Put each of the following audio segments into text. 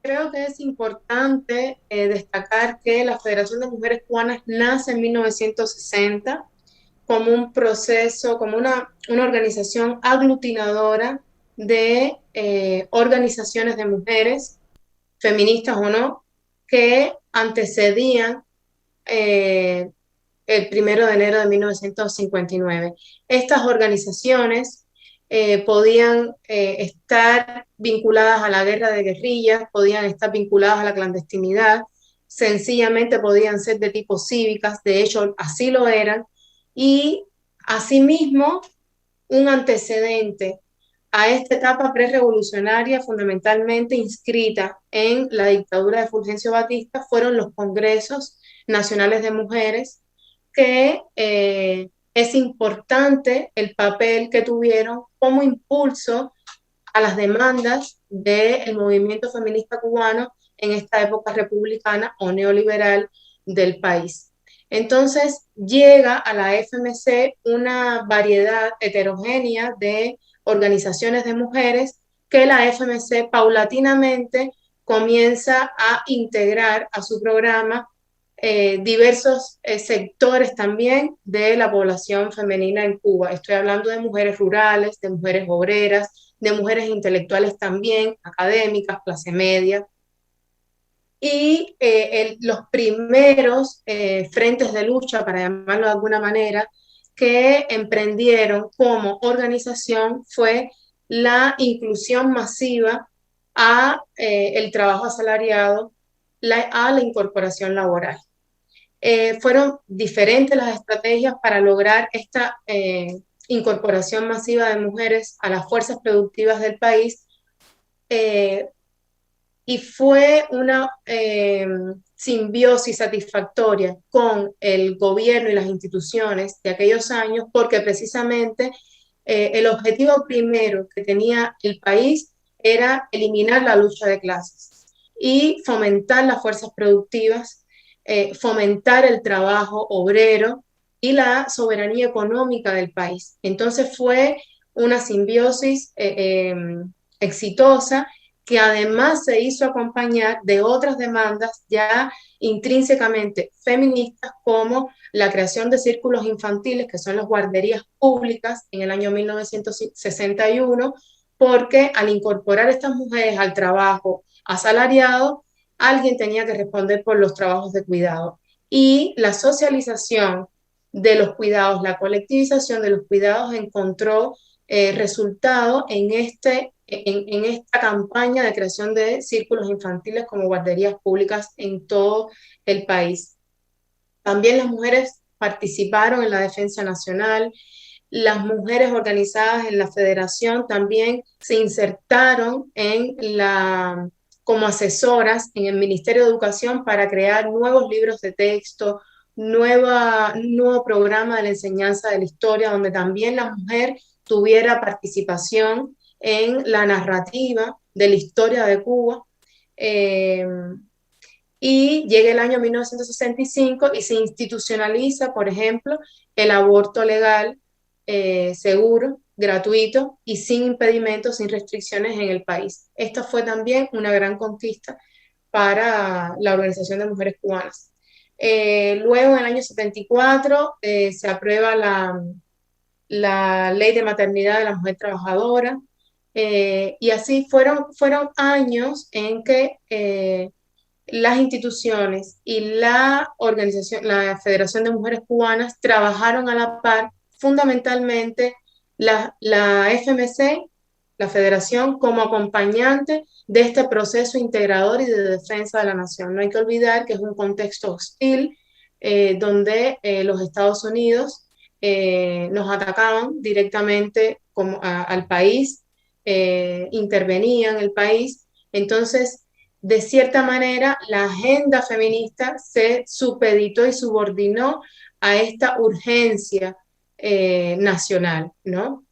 Creo que es importante destacar que la Federación de Mujeres Cubanas nace en 1960 como un proceso, como una organización aglutinadora de organizaciones de mujeres, feministas o no, que antecedían eh, el 1 de enero de 1959. Estas organizaciones podían estar vinculadas a la guerra de guerrillas, podían estar vinculadas a la clandestinidad, sencillamente podían ser de tipo cívicas, de hecho así lo eran, y asimismo un antecedente a esta etapa prerevolucionaria fundamentalmente inscrita en la dictadura de Fulgencio Batista fueron los congresos nacionales de mujeres, que es importante el papel que tuvieron como impulso a las demandas del movimiento feminista cubano en esta época republicana o neoliberal del país. Entonces llega a la FMC una variedad heterogénea de organizaciones de mujeres que la FMC paulatinamente comienza a integrar a su programa diversos sectores también de la población femenina en Cuba. Estoy hablando de mujeres rurales, de mujeres obreras, de mujeres intelectuales también, académicas, clase media. Y los primeros frentes de lucha, para llamarlo de alguna manera, que emprendieron como organización fue la inclusión masiva a el trabajo asalariado, a la incorporación laboral. Fueron diferentes las estrategias para lograr esta incorporación masiva de mujeres a las fuerzas productivas del país, eh, y fue una simbiosis satisfactoria con el gobierno y las instituciones de aquellos años, porque precisamente el objetivo primero que tenía el país era eliminar la lucha de clases y fomentar las fuerzas productivas, fomentar el trabajo obrero y la soberanía económica del país. Entonces fue una simbiosis exitosa, que además se hizo acompañar de otras demandas ya intrínsecamente feministas, como la creación de círculos infantiles, que son las guarderías públicas en el año 1961, porque al incorporar estas mujeres al trabajo asalariado, alguien tenía que responder por los trabajos de cuidado. Y la socialización de los cuidados, la colectivización de los cuidados encontró resultado en esta campaña de creación de círculos infantiles como guarderías públicas en todo el país. También las mujeres participaron en la defensa nacional, las mujeres organizadas en la federación también se insertaron como asesoras en el Ministerio de Educación para crear nuevos libros de texto, nuevo programa de la enseñanza de la historia, donde también la mujer tuviera participación en la narrativa de la historia de Cuba. Eh, y llega el año 1965 y se institucionaliza, por ejemplo, el aborto legal, seguro, gratuito y sin impedimentos, sin restricciones en el país. Esta fue también una gran conquista para la Organización de Mujeres Cubanas. Luego, en el año 74, se aprueba la ley de maternidad de la mujer trabajadora, y así fueron años en que las instituciones y la Federación de Mujeres Cubanas trabajaron a la par, fundamentalmente la FMC, la Federación, como acompañante de este proceso integrador y de defensa de la nación. No hay que olvidar que es un contexto hostil, donde los Estados Unidos nos atacaban directamente al país, intervenían el país. Entonces, de cierta manera, la agenda feminista se supeditó y subordinó a esta urgencia nacional, ¿no?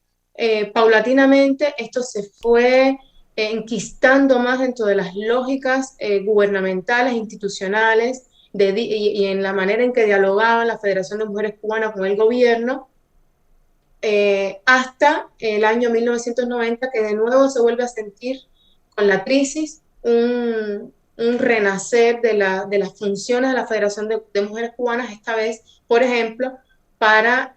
Paulatinamente esto se fue enquistando más dentro de las lógicas gubernamentales, institucionales, y en la manera en que dialogaba la Federación de Mujeres Cubanas con el gobierno, hasta el año 1990, que de nuevo se vuelve a sentir con la crisis un renacer de las funciones de la Federación de Mujeres Cubanas, esta vez, por ejemplo, para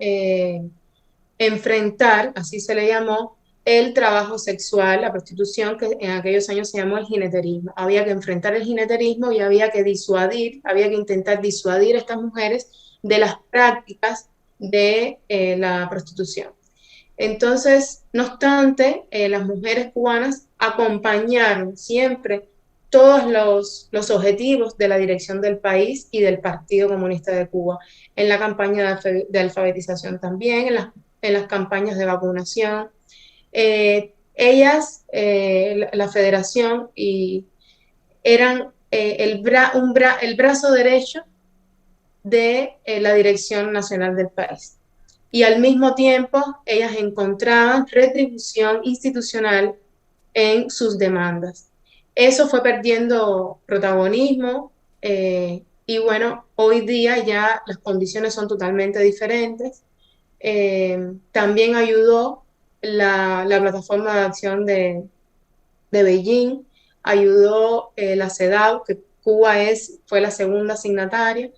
enfrentar, así se le llamó, el trabajo sexual, la prostitución, que en aquellos años se llamó el jineterismo. Había que enfrentar el jineterismo y había que intentar disuadir a estas mujeres de las prácticas de la prostitución. Entonces, no obstante, las mujeres cubanas acompañaron siempre todos los objetivos de la dirección del país y del Partido Comunista de Cuba, en la campaña de alfabetización también, en las campañas de vacunación. La federación, eran el brazo derecho de la dirección nacional del país. Y al mismo tiempo, ellas encontraban retribución institucional en sus demandas. Eso fue perdiendo protagonismo y bueno, hoy día ya las condiciones son totalmente diferentes. También ayudó la plataforma de acción de Beijing, ayudó la CEDAW, que Cuba fue la segunda signataria.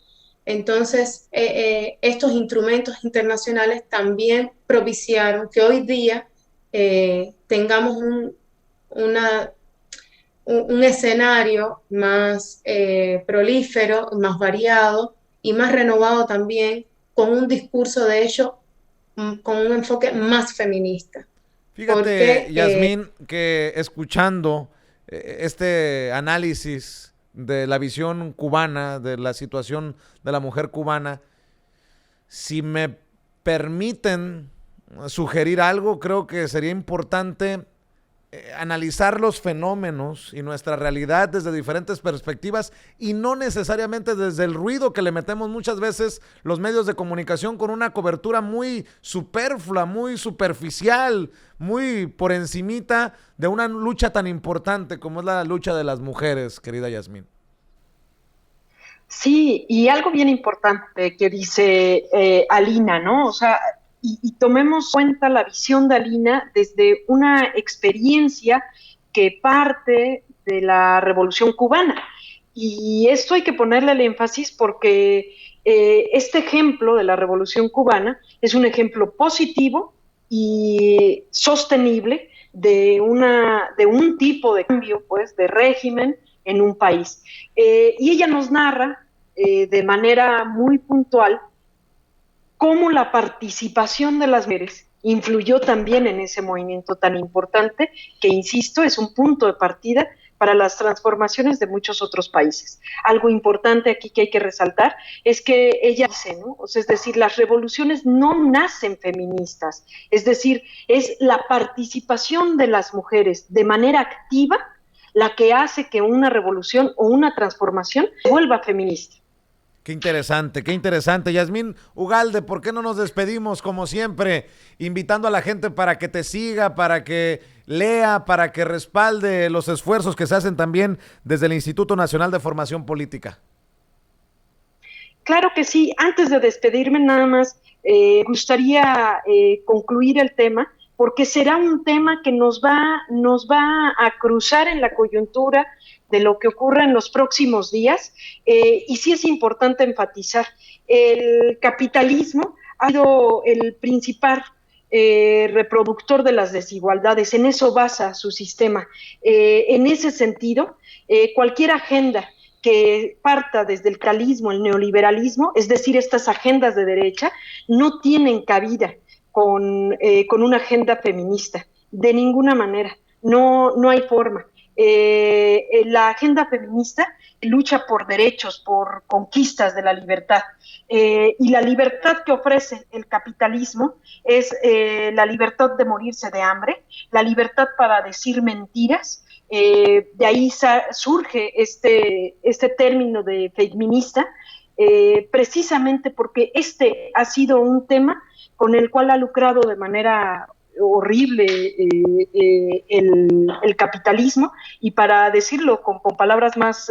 Entonces, estos instrumentos internacionales también propiciaron que hoy día tengamos un escenario más prolífero, más variado y más renovado también, con un discurso de hecho, con un enfoque más feminista. Fíjate, Porque Yasmín, que escuchando este análisis de la visión cubana, de la situación de la mujer cubana, si me permiten sugerir algo, creo que sería importante analizar los fenómenos y nuestra realidad desde diferentes perspectivas y no necesariamente desde el ruido que le metemos muchas veces los medios de comunicación con una cobertura muy superflua, muy superficial, muy por encimita de una lucha tan importante como es la lucha de las mujeres, querida Yasmín. Sí, y algo bien importante que dice Alina, ¿no? O sea, y tomemos cuenta la visión de Alina desde una experiencia que parte de la Revolución Cubana. Y esto hay que ponerle el énfasis porque este ejemplo de la Revolución Cubana es un ejemplo positivo y sostenible de un tipo de cambio, pues, de régimen en un país. Y ella nos narra de manera muy puntual cómo la participación de las mujeres influyó también en ese movimiento tan importante que, insisto, es un punto de partida para las transformaciones de muchos otros países. Algo importante aquí que hay que resaltar es que ella dice, ¿no? O sea, es decir, las revoluciones no nacen feministas, es decir, es la participación de las mujeres de manera activa la que hace que una revolución o una transformación se vuelva feminista. Qué interesante. Yasmín Ugalde, ¿por qué no nos despedimos como siempre, invitando a la gente para que te siga, para que lea, para que respalde los esfuerzos que se hacen también desde el Instituto Nacional de Formación Política? Claro que sí. Antes de despedirme, nada más gustaría concluir el tema, porque será un tema que nos va a cruzar en la coyuntura de lo que ocurra en los próximos días. Y sí es importante enfatizar, el capitalismo ha sido el principal reproductor de las desigualdades, en eso basa su sistema. En ese sentido, cualquier agenda que parta desde el capitalismo, el neoliberalismo, es decir, estas agendas de derecha, no tienen cabida con una agenda feminista, de ninguna manera, no hay forma. La agenda feminista lucha por derechos, por conquistas de la libertad, y la libertad que ofrece el capitalismo es la libertad de morirse de hambre, la libertad para decir mentiras. De ahí surge este término de feminista, precisamente porque este ha sido un tema con el cual ha lucrado de manera horrible el capitalismo, y para decirlo con palabras más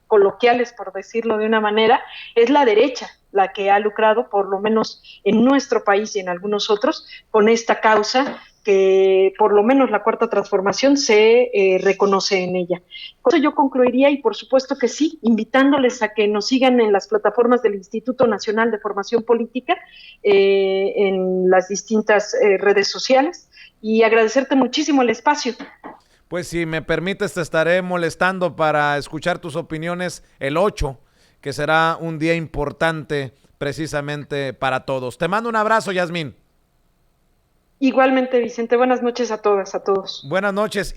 coloquiales, por decirlo de una manera, es la derecha la que ha lucrado, por lo menos en nuestro país y en algunos otros, con esta causa que por lo menos la Cuarta Transformación se reconoce en ella. Con eso yo concluiría, y por supuesto que sí, invitándoles a que nos sigan en las plataformas del Instituto Nacional de Formación Política, en las distintas redes sociales, y agradecerte muchísimo el espacio. Pues si me permites, te estaré molestando para escuchar tus opiniones el 8, que será un día importante precisamente para todos. Te mando un abrazo, Yasmín. Igualmente, Vicente, buenas noches a todas, a todos. Buenas noches.